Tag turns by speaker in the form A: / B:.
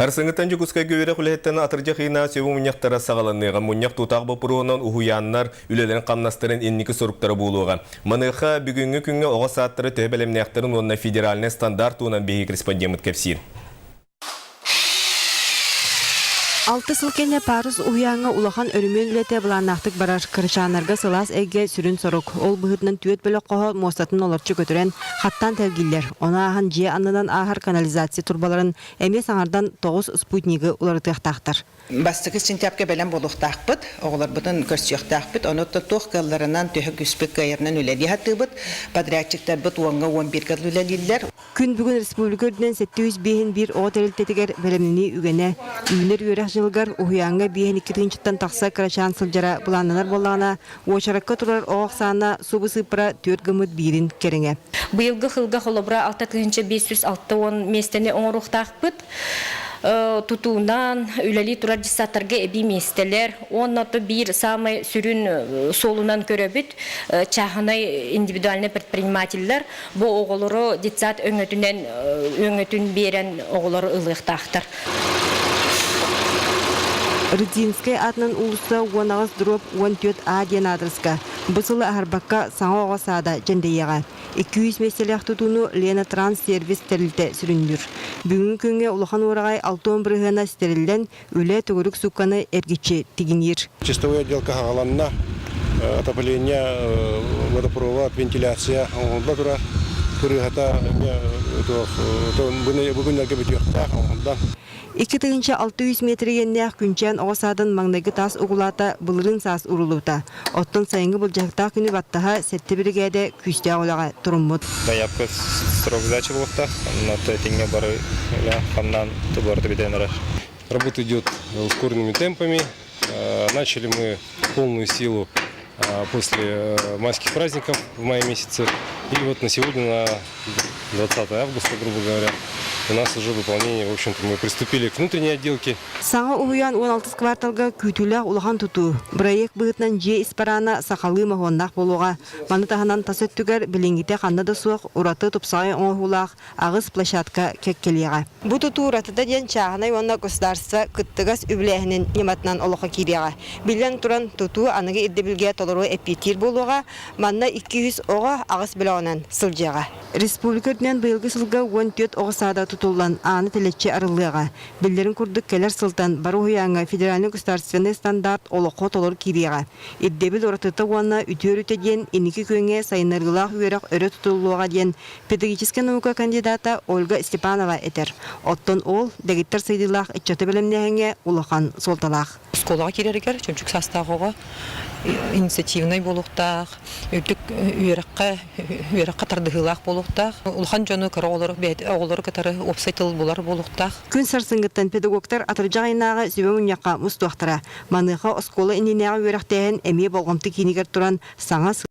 A: Арсыңыттан жүгіскай көйірі құлеттен атыржы қиына сөбі мұнияқтара сағаланныға мұнияқ тұтағы бұпыруынан ұхуяннар үлелерін қамнастырын еннікі сұрықтары болуға. Мұныға бүгінгі күнгі оға сааттыры төбелемнияқтарын онына федеральный стандарт онан бейі корреспондент кәпсир.
B: Алты сылкене парус уяңа улахан өрімен үлете бұланақтық барар кырчанарға сылас әйге сүрін сорок. Ол бұғытынан түйет бөлі қоғы мостатын оларчы көтірен хаттан тәлгілер. Она ағын же анынан ағар канализация турбаларын әме саңардан 9 спутнигі уларытықтақтыр.
C: Бастығы сентябрьге бәлем болуқтақпыд, оғылар бұдың көрсіяқтақпыд, онытты тоқ қалларынан түйі күспек қайырынан үләді хаттыбыд, подрядчиктар бұд 10-11 қал үләлілер.
B: Күн бүгін республика өрдінен 701 оғы тәрілтетігер бәлеміні үгене, үйінер үйерек жылғар ұхуяңға бейін 2-тен тақса қарачан сылжара бұлананар болағына, оғышараққа тұрар оғықсана субы сыпыра 4 гымыд бейрін керіңе.
D: Бұйылғы қылға қолыбыра 6-506 местені оңырықтақпыд. Tutuğundan üleli turar cisatlarga ebi mesteler, onunla bir samay sürün solunan köröbüt, çahanay individualne предпринимательler bu oğulları ditsat öngötün beren oğulları ılıqtaqtır.
B: Рыдзинская атынан улуса уанағыз дроп 14А ден адресқа. Бұсылы арбаққа саңа оғасада жәндейеға. 200 меселек тұтуыны Лена Транс сервис тәрілді сүріндір. Бүгін күнге ұлахан орағай 6-10 бірғана стерілден өлі түгірік сұққаны әргетші тегінер.
E: Чистовая отделка ағаланына, отопление, водопровод, вентиляция, оңылда тұрығата бүгіндерге бітіқтақ оңылдан.
B: 2-600 метрегеннеақ күнчен оғасадың маңнайғы тас ұғылата бұлырын саас ұрылуыта. Оттың сайынғы бұлжақтақ күні баттаға сәтті біргәді күсте олаға тұрыммыд.
F: Заявка срок сдачи бұлықта, на тәтіңге бары қамнан тұбарды беден араш.
E: Работа идет ускоренными темпами. Начали мы полную силу после майских праздников в мае месяце. И вот на сегодня, на 20 августа, грубо говоря, у нас уже выполнение, в общем-то, мы приступили к внутренней отделке.
B: Саңа ұғыян 16 кварталға күтілі ұлған тұту. Проект бұғытнан же испарана сақалы мағуаннақ болуға. Маны тағынан тасет түгер білінгіте қаннады суық ұраты тұпсағай оңғылақ ағыз площадка кеккелеға. Бұ тұту ұратыда ден чағынай онна государство күттігас үбіләхінен нематынан олыққа кереға. Білен тұран тұту анығы ирдебілге толыру эпитир болуға, манна 200 оға ағыз білі онан сылжаға. Республика өрдінен бұйылғы сылға 14 оғысада tutullan anı teletçi arılığa. Billerin kurduk keler sıltan barı huyanga federalni gustarstvenni standart oloqot olur kiriğa. İddebil oratıta uanna ütür ütediyen iniki köyüne sayınlargılaq üyerak örü tutulluğa diyen pedagogiska nauka kandidata Olga Stepanova eter. Otton ol, degittar saydılaq iççatı bilimnehenge ulaqan soltalaq.
G: Skolağa kirerger, çocuk sastağıға инициативный болуқтақ, өттік үйераққа тардығылақ болуқтақ, ұлған жоны көрі оғылары кітары опсайтыл болар болуқтақ.
B: Күн сарсыңғыттан педагогтар атыржа айнағы сөбе мұнияққа мұстуақтыра. Маныға оскола иненеға үйерақтайын әме болғымты кейінігер тұран саңа